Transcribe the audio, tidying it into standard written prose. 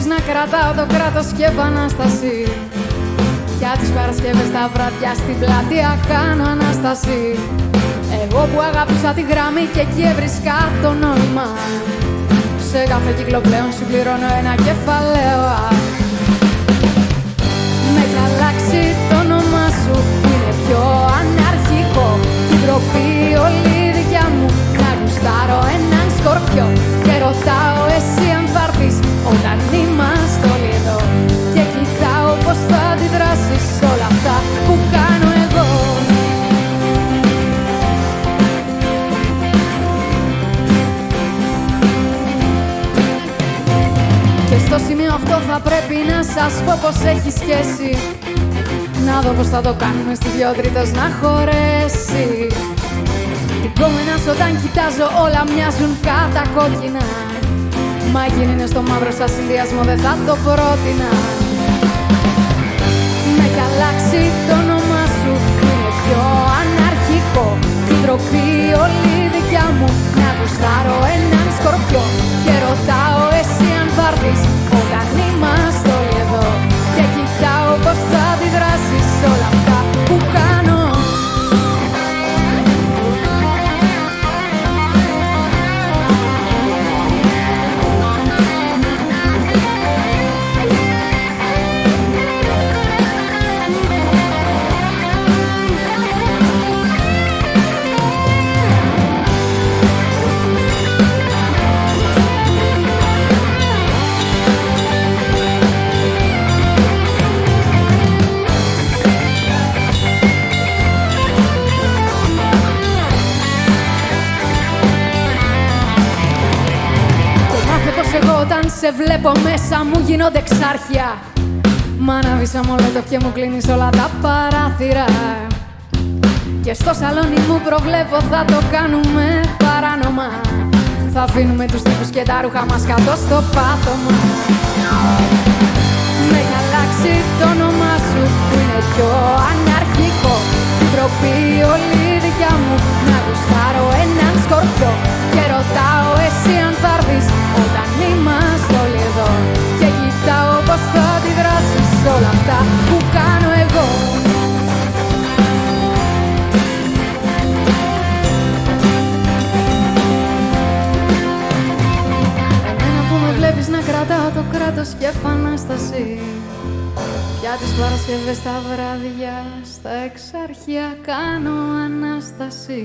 βλέπεις να κρατάω το κράτος και επανάσταση. Για τις Παρασκευές τα βράδια στην πλατεία κάνω Ανάσταση. Εγώ που αγαπούσα τη γραμμή και εκεί έβρισκα το νόημα. Σε κάθε κύκλο πλέον συμπληρώνω ένα κεφαλαίο. Με έχει αλλάξει το όνομά σου, είναι πιο αναρχικό. Την τροπή όλη δικιά μου να γουστάρω έναν σκορπιό. Και ρωτάω εσύ αν θα έρθεις όταν είμαστε όλοι εδώ. Και κοιτάω πως θα αντιδράσεις σε όλα αυτά που κάνω εγώ. Και στο σημείο αυτό θα πρέπει να σας πω πως έχει σχέση. Να δω πως θα το κάνουμε στις 2/3 να χωρέσει. Οι κόμενας όταν κοιτάζω όλα μοιάζουν κατακόκκινα. Μα εκείνη είναι στο μαύρο σας συνδυασμό, δεν θα το πρότεινα. Με έχει αλλάξει το όνομά σου, είναι πιο αναρχικό. Την τροπή όλη δικιά μου να γουστάρω έναν σκορπιό. Και ρωτάω εσύ αν θα έρθεις όταν είμαστε όλοι εδώ. Και κοιτάω πως θα αντιδράσεις σε όλα αυτά που κάνω. Εγώ όταν σε βλέπω μέσα μου γίνονται εξάρχεια. Μ' ανάβεις αμολότοφ και μου κλείνεις όλα τα παράθυρα. Και στο σαλόνι μου προβλέπω θα το κάνουμε παράνομα. Θα αφήνουμε τους τύπους και τα ρούχα μας κάτω στο πάτωμα. Με έχει αλλάξει το όνομά σου που είναι πιο αναρχικό. Την τροπή όλη δικιά μου να γουστάρω έναν σκορπιό. Και ρωτάω εσύ αν θα έρθεις όταν είμαστε όλοι εδώ. Και κοιτάω πως θα αντιδράσεις σε όλα αυτά που κάνω εγώ. Εμένα που με βλέπεις να κρατάω το κράτος και επανάσταση. Για τις Παρασκευές τα βράδια στα εξάρχεια κάνω Ανάσταση.